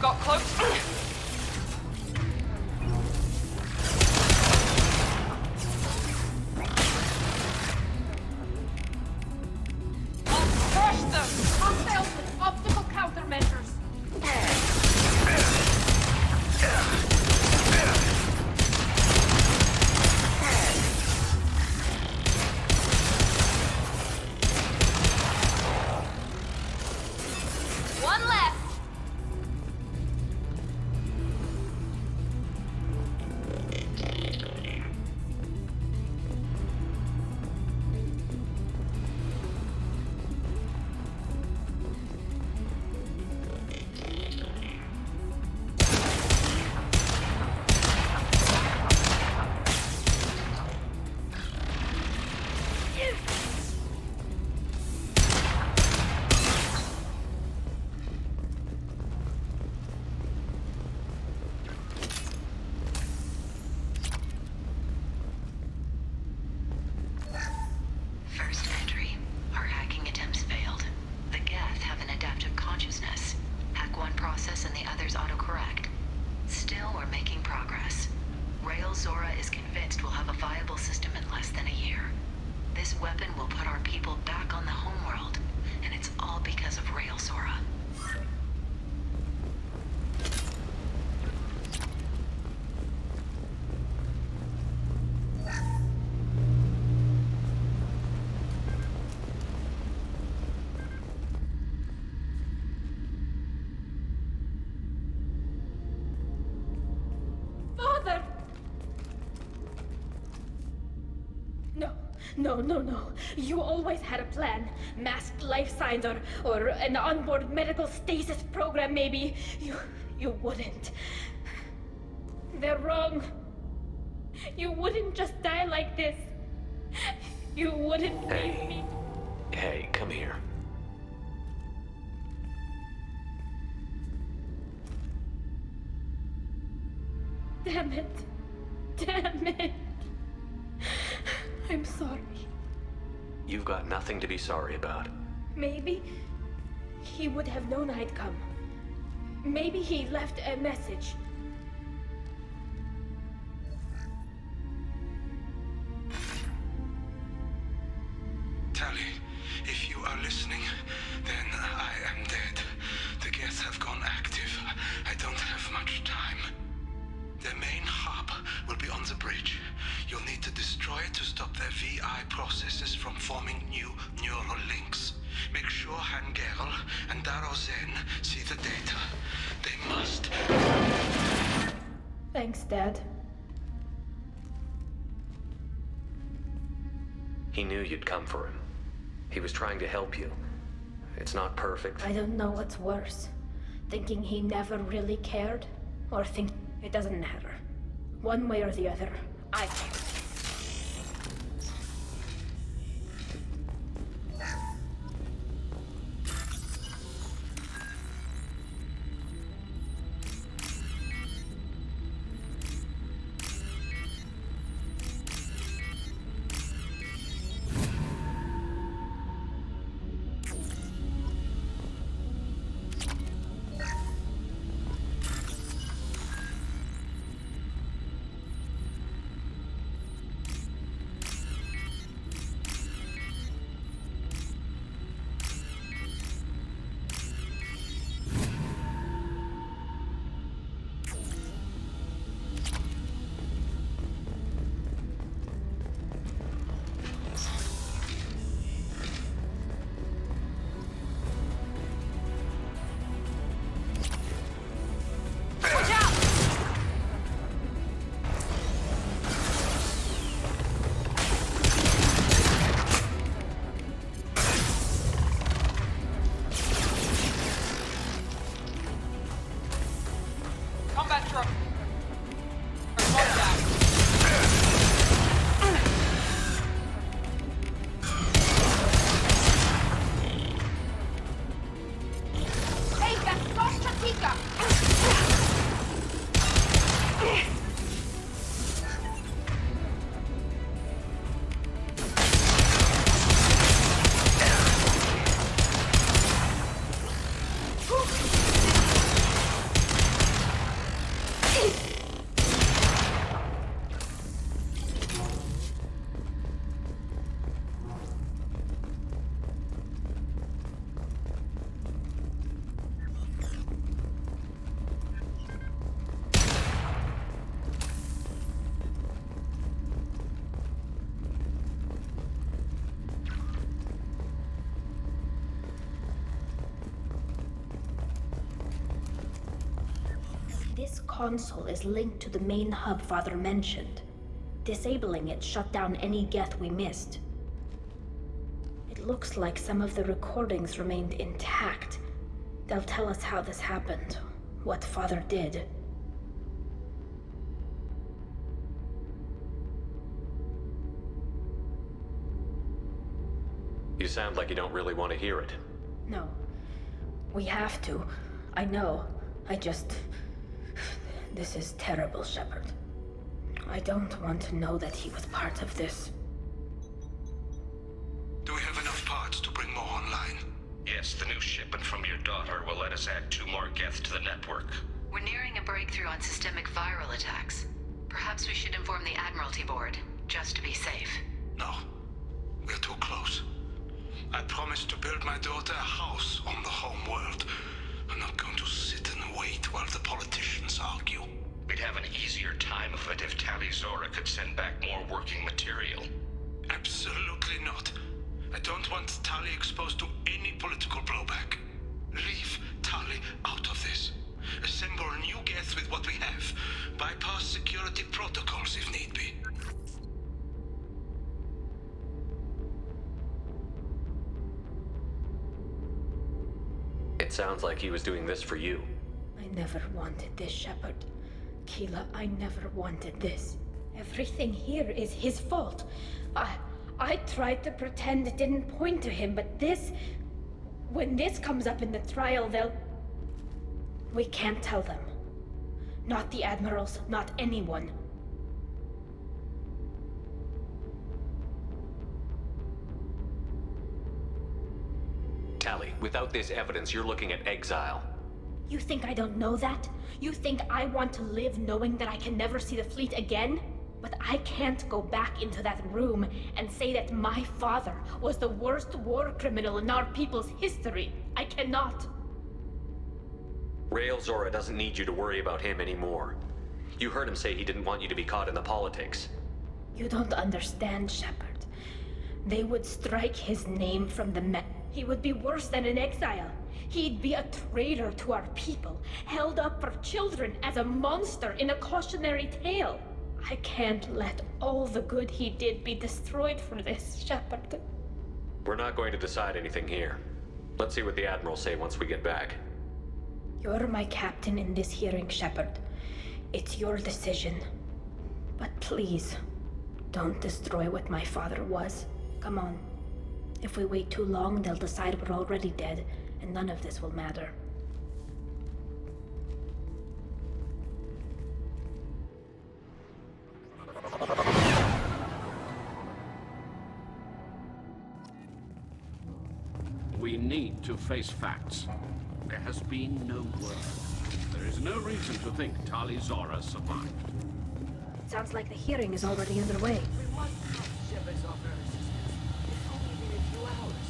got close. I'll crush them! Hostiles with optical countermeasures. One left! First entry. Our hacking attempts failed. The Geth have an adaptive consciousness. Hack one process and the others autocorrect. Still, we're making progress. Rail Zora is convinced we'll have a viable system in less than a year. This weapon will put our people back on the homeworld, and it's all because of Rail Zora. Father! No. You always had a plan. Masked life signs or an onboard medical stasis program, maybe. You wouldn't. They're wrong. You wouldn't just die like this. You wouldn't leave me. Hey, come here. Damn it. I'm sorry. You've got nothing to be sorry about. Maybe he would have known I'd come. Maybe he left a message. Tally, if you are listening, then I am dead. The Geth have gone active. I don't have much time. Their main hub will be on the bridge. You'll need to destroy it to stop their VI processes from forming new neural links. Make sure Hangerl and Darozen see the data. They must. Thanks, Dad. He knew you'd come for him. He was trying to help you. It's not perfect. I don't know what's worse. Thinking he never really cared, or think it doesn't matter. One way or the other, I care. console is linked to the main hub Father mentioned. Disabling it shut down any Geth we missed. It looks like some of the recordings remained intact. They'll tell us how this happened, what Father did. You sound like you don't really want to hear it. No. We have to. I know. This is terrible, Shepard. I don't want to know that he was part of this. Do we have enough parts to bring more online? Yes, the new shipment from your daughter will let us add 2 more Geth to the network. We're nearing a breakthrough on systemic viral attacks. Perhaps we should inform the Admiralty Board, just to be safe. No. We're too close. I promised to build my daughter a house on the home world. I'm not going to sit and wait while the politicians argue. We'd have an easier time of it if Tali Zora could send back more working material. Absolutely not. I don't want Tali exposed to any political blowback. Leave Tali out of this. Assemble a new Geth with what we have. Bypass security protocols if need be. It sounds like he was doing this for you. I never wanted this, Shepard. Keela, I never wanted this. Everything here is his fault. I tried to pretend it didn't point to him, but this... When this comes up in the trial, they'll... We can't tell them. Not the admirals, not anyone. Tali, without this evidence, you're looking at exile. You think I don't know that? You think I want to live knowing that I can never see the fleet again? But I can't go back into that room and say that my father was the worst war criminal in our people's history. I cannot. Rael Zora doesn't need you to worry about him anymore. You heard him say he didn't want you to be caught in the politics. You don't understand, Shepard. They would strike his name from the map. He would be worse than an exile. He'd be a traitor to our people, held up for children as a monster in a cautionary tale. I can't let all the good he did be destroyed for this, Shepard. We're not going to decide anything here. Let's see what the Admirals say once we get back. You're my captain in this hearing, Shepard. It's your decision. But please, don't destroy what my father was. Come on. If we wait too long, they'll decide we're already dead, and none of this will matter. We need to face facts. There has been no word. There is no reason to think Tali Zora survived. It sounds like the hearing is already underway. We must have Shepard's operating systems. It's only been a few hours.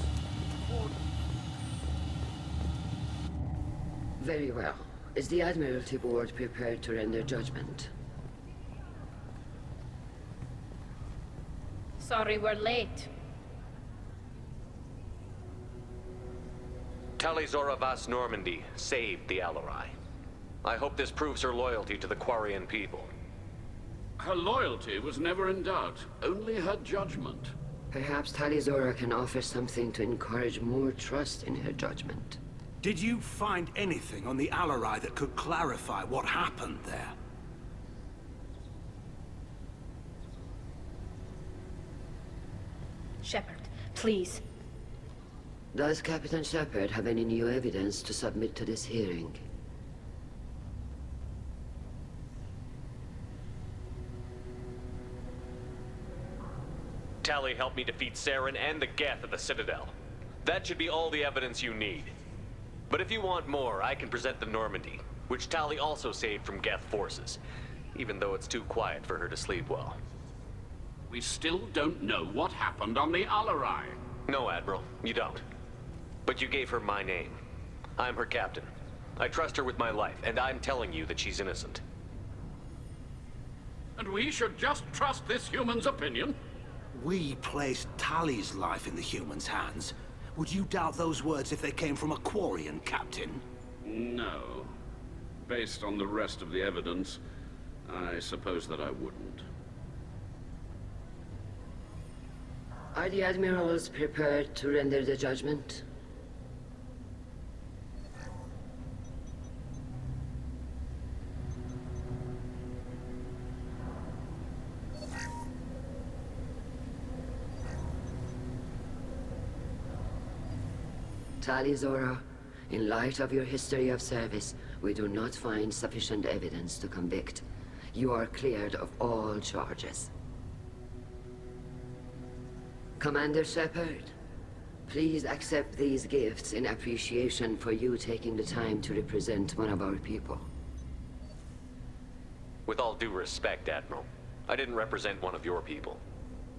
Very well. Is the Admiralty Board prepared to render judgment? Sorry we're late. Tali Zora Vas Normandy saved the Alarai. I hope this proves her loyalty to the Quarian people. Her loyalty was never in doubt, only her judgment. Perhaps Tali Zora can offer something to encourage more trust in her judgment. Did you find anything on the Alarai that could clarify what happened there? Shepard, please. Does Captain Shepard have any new evidence to submit to this hearing? Tali helped me defeat Saren and the Geth at the Citadel. That should be all the evidence you need. But if you want more, I can present the Normandy, which Tali also saved from Geth forces, even though it's too quiet for her to sleep well. We still don't know what happened on the Alarai. No, Admiral, you don't. But you gave her my name. I'm her captain. I trust her with my life, and I'm telling you that she's innocent. And we should just trust this human's opinion? We placed Tali's life in the humans' hands. Would you doubt those words if they came from a Quarian captain? No. based on the rest of the evidence, I suppose that I wouldn't. Are the admirals prepared to render the judgment? Tali Zora, in light of your history of service, we do not find sufficient evidence to convict. You are cleared of all charges. Commander Shepard, please accept these gifts in appreciation for you taking the time to represent one of our people. With all due respect, Admiral, I didn't represent one of your people.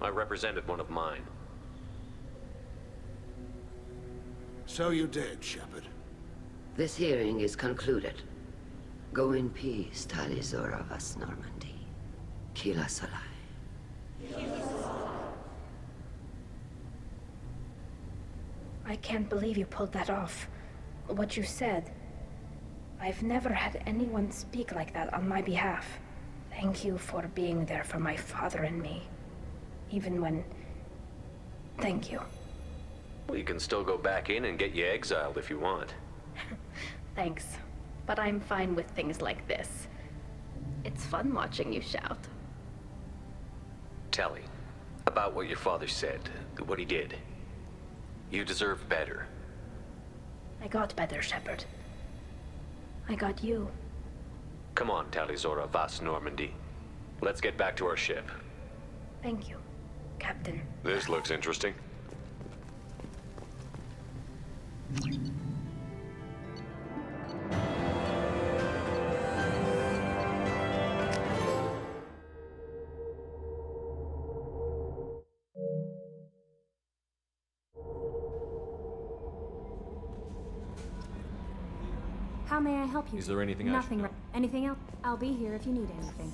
I represented one of mine. So you did, Shepard. This hearing is concluded. Go in peace, Tali Zora Vas Normandy. Kila Solai. I can't believe you pulled that off. What you said. I've never had anyone speak like that on my behalf. Thank you for being there for my father and me. Even when... Thank you. We can still go back in and get you exiled if you want. Thanks. But I'm fine with things like this. It's fun watching you shout. Tali, about what your father said, what he did. You deserve better. I got better, Shepard. I got you. Come on, Tali Zora Vas Normandy. Let's get back to our ship. Thank you, Captain. This looks interesting. How may I help you? Is there anything I should know? Anything else? I'll be here if you need anything.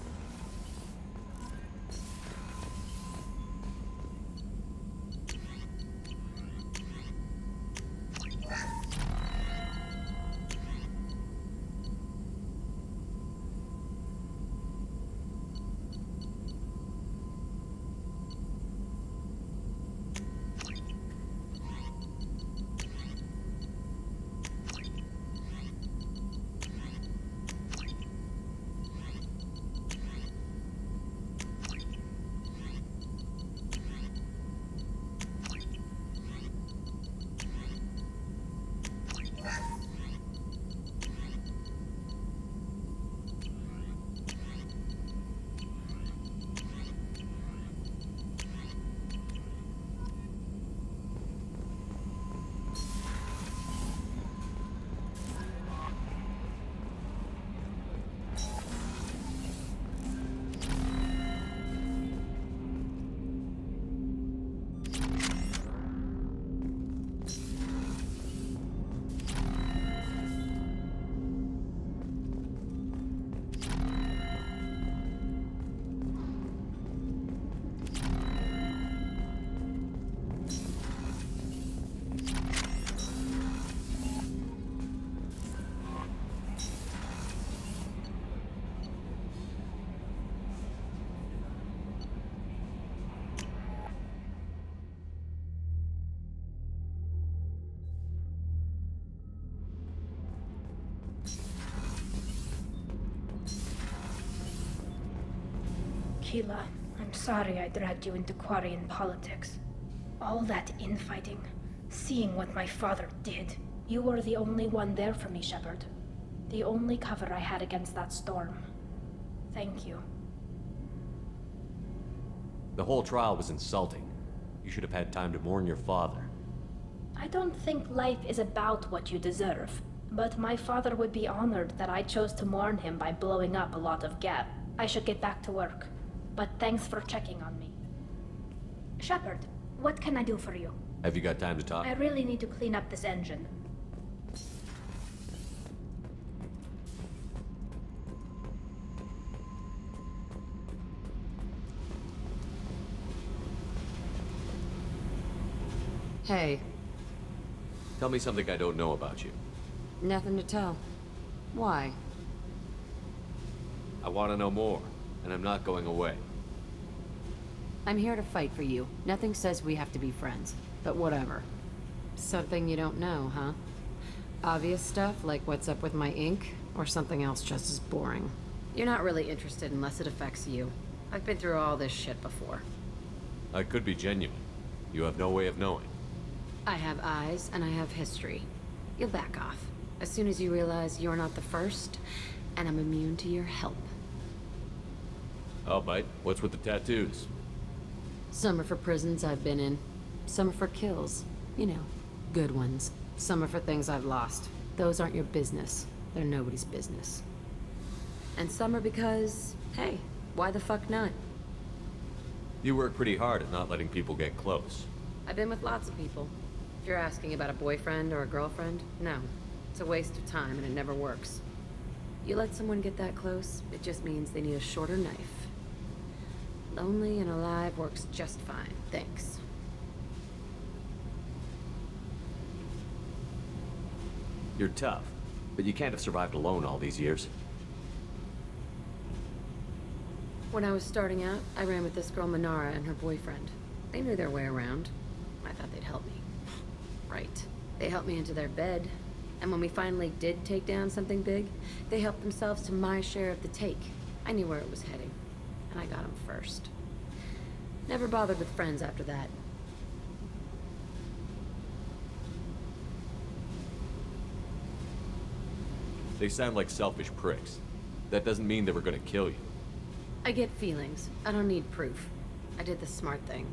Keela, I'm sorry I dragged you into Quarian politics. All that infighting, seeing what my father did. You were the only one there for me, Shepard. The only cover I had against that storm. Thank you. The whole trial was insulting. You should have had time to mourn your father. I don't think life is about what you deserve, but my father would be honored that I chose to mourn him by blowing up a lot of gas. I should get back to work, but thanks for checking on me. Shepard, what can I do for you? Have you got time to talk? I really need to clean up this engine. Hey, Tell me something I don't know about you. nothing to tell. Why? I want to know more, and I'm not going away. I'm here to fight for you. Nothing says we have to be friends, but whatever. Something you don't know, huh? Obvious stuff, like what's up with my ink, or something else just as boring. You're not really interested unless it affects you. I've been through all this shit before. I could be genuine. You have no way of knowing. I have eyes, and I have history. You'll back off. As soon as you realize you're not the first, and I'm immune to your help. I'll bite. What's with the tattoos? Some are for prisons I've been in. Some are for kills. You know, good ones. Some are for things I've lost. Those aren't your business. They're nobody's business. And some are because, hey, why the fuck not? You work pretty hard at not letting people get close. I've been with lots of people. If you're asking about a boyfriend or a girlfriend, no. It's a waste of time and it never works. You let someone get that close, it just means they need a shorter knife. Lonely and alive works just fine, thanks. You're tough, but you can't have survived alone all these years. When I was starting out, I ran with this girl Manara and her boyfriend. They knew their way around. I thought they'd help me. Right. They helped me into their bed. And when we finally did take down something big, they helped themselves to my share of the take. I knew where it was heading. And I got them first. Never bothered with friends after that. They sound like selfish pricks. That doesn't mean they were gonna kill you. I get feelings. I don't need proof. I did the smart thing.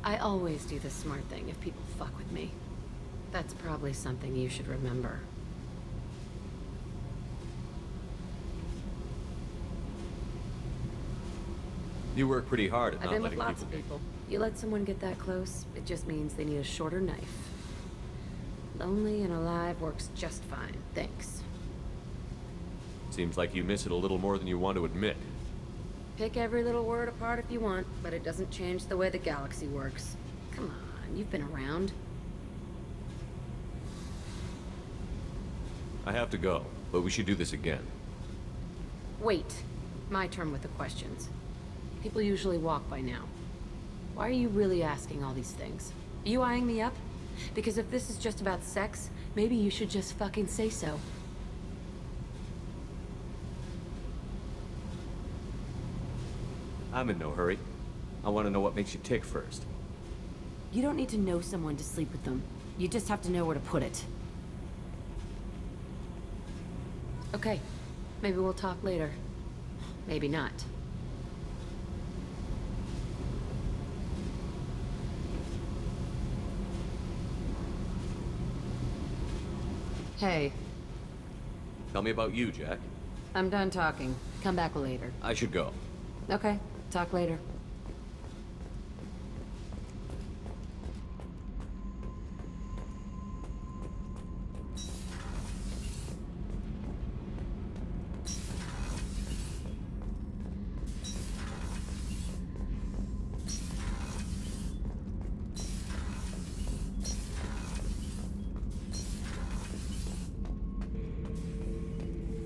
I always do the smart thing if people fuck with me. That's probably something you should remember. You work pretty hard at I've not been with letting lots of people. You let someone get that close, it just means they need a shorter knife. Lonely and alive works just fine, thanks. Seems like you miss it a little more than you want to admit. Pick every little word apart if you want, but it doesn't change the way the galaxy works. Come on, you've been around. I have to go, but we should do this again. Wait. My turn with the questions. People usually walk by now. Why are you really asking all these things? Are you eyeing me up? Because if this is just about sex, maybe you should just fucking say so. I'm in no hurry. I want to know what makes you tick first. You don't need to know someone to sleep with them. You just have to know where to put it. Okay. Maybe we'll talk later. Maybe not. Hey. Tell me about you, Jack. I'm done talking. Come back later. I should go. Okay. Talk later.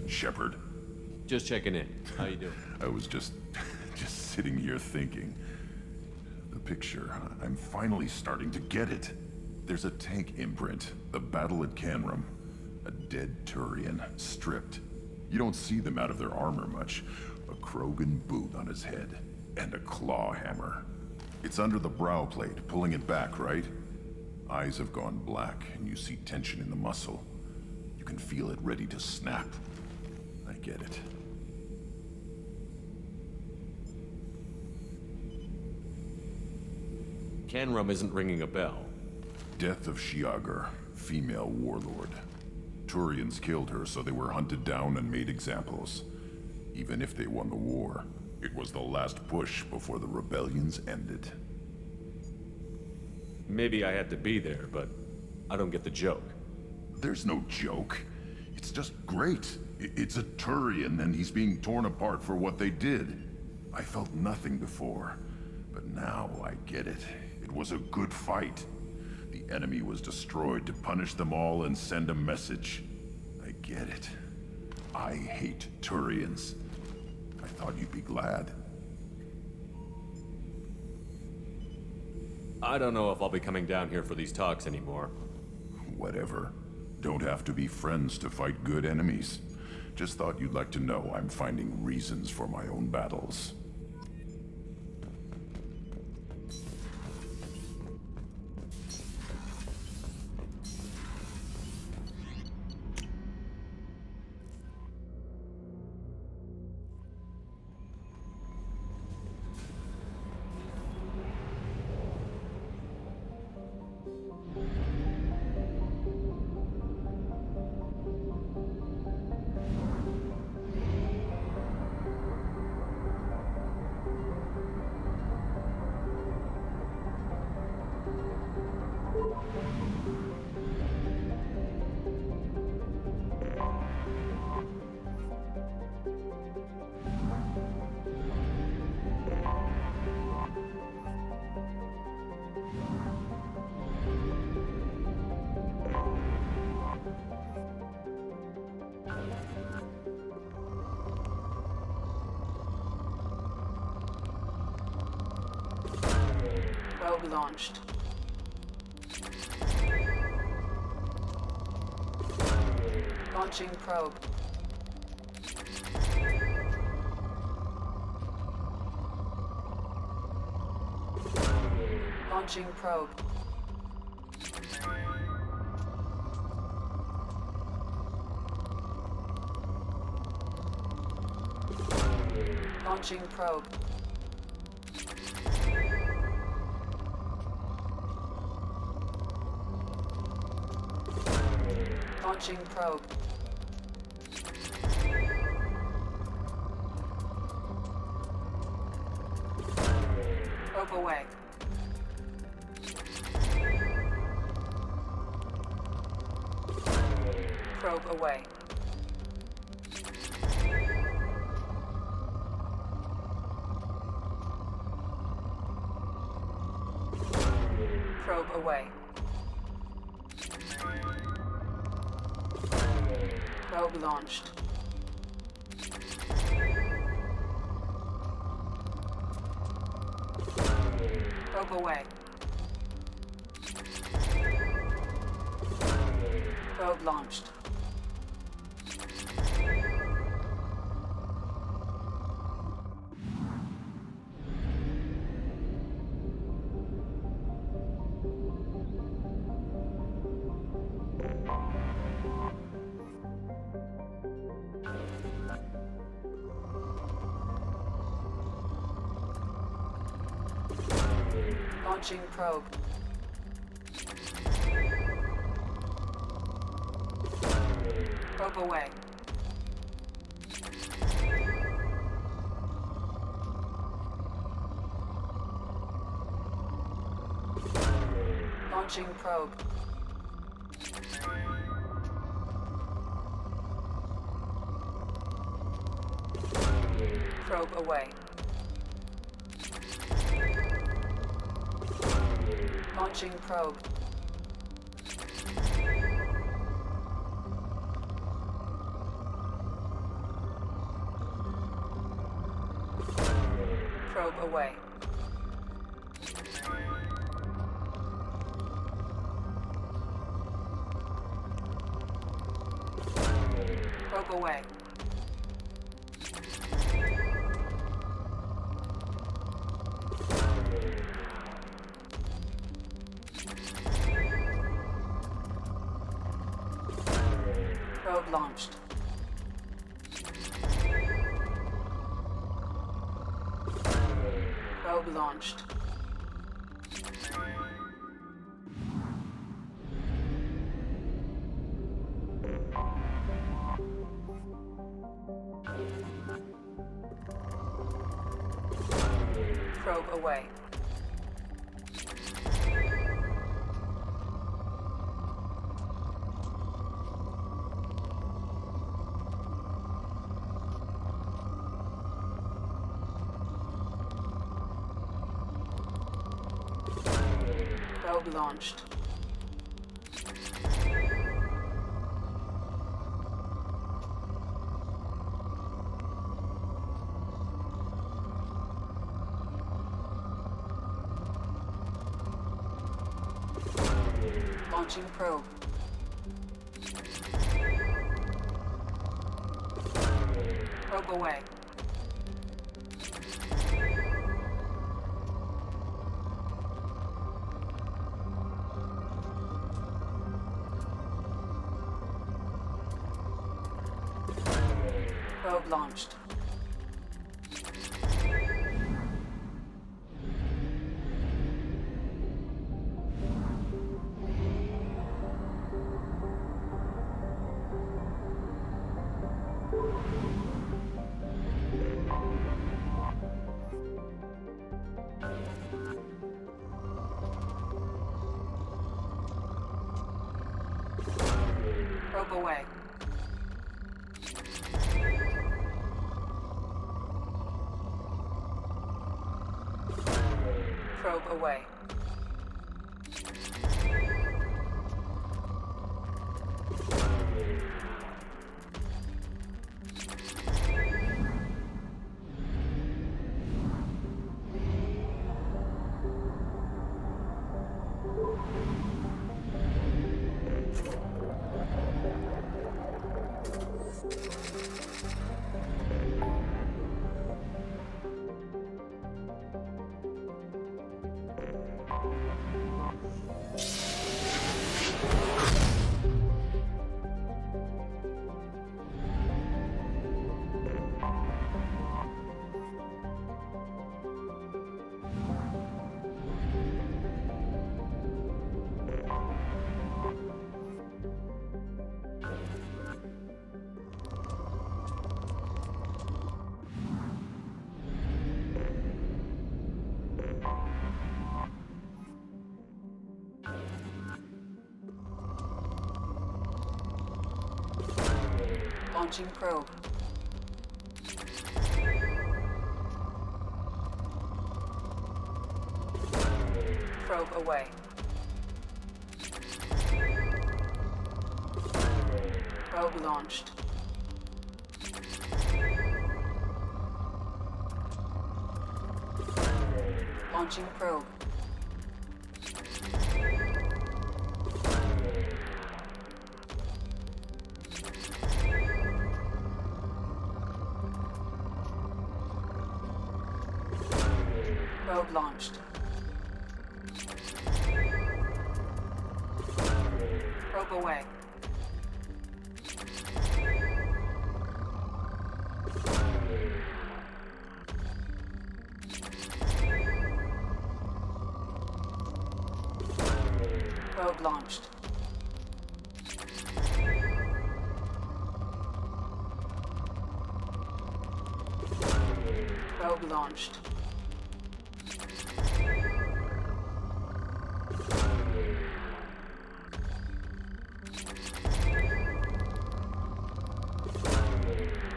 Shepard. Just checking in. How you doing? I was just sitting here thinking. The picture, I'm finally starting to get it. There's a tank imprint, the battle at Canrum. A dead Turian, stripped. You don't see them out of their armor much. A Krogan boot on his head, and a claw hammer. It's under the brow plate, pulling it back, right? Eyes have gone black, and you see tension in the muscle. You can feel it ready to snap. I get it. Canrum isn't ringing a bell. Death of Shiagar, female warlord. Turians killed her, so they were hunted down and made examples. Even if they won the war, it was the last push before the rebellions ended. Maybe I had to be there, but I don't get the joke. There's no joke. It's just great. It's a Turian, and he's being torn apart for what they did. I felt nothing before, but now I get it. It was a good fight. The enemy was destroyed to punish them all and send a message. I get it. I hate Turians. I thought you'd be glad. I don't know if I'll be coming down here for these talks anymore. Whatever. Don't have to be friends to fight good enemies. Just thought you'd like to know I'm finding reasons for my own battles. Probe launched. Launching probe. Launching probe. Launching probe. Launching probe. Probe away. Probe away. Probe away. Probe launched. Probe away. Probe launched. Launching probe. Probe away. Launching probe. Probe away. Launching probe. Probe away. Probe away. Probe launched. Probe launched. Probe away. Probe launched. Launching probe. Probe away. Probe launched. Probe away. Probe away. Launching probe. Probe away. Probe launched. Launching probe. Probe launched. Probe away. Probe launched. Probe launched.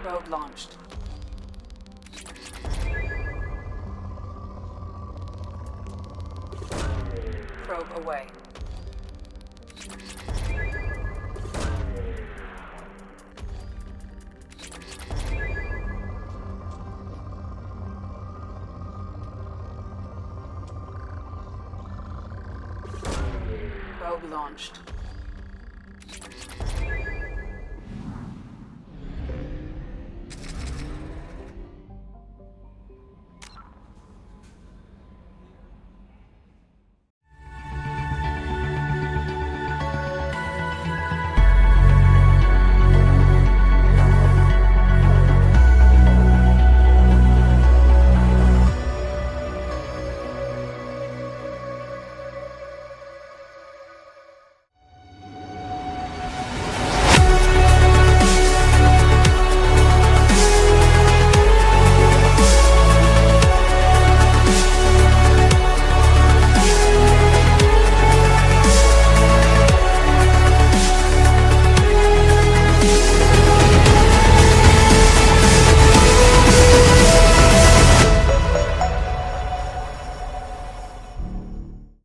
Probe launched. Probe away. Probe launched.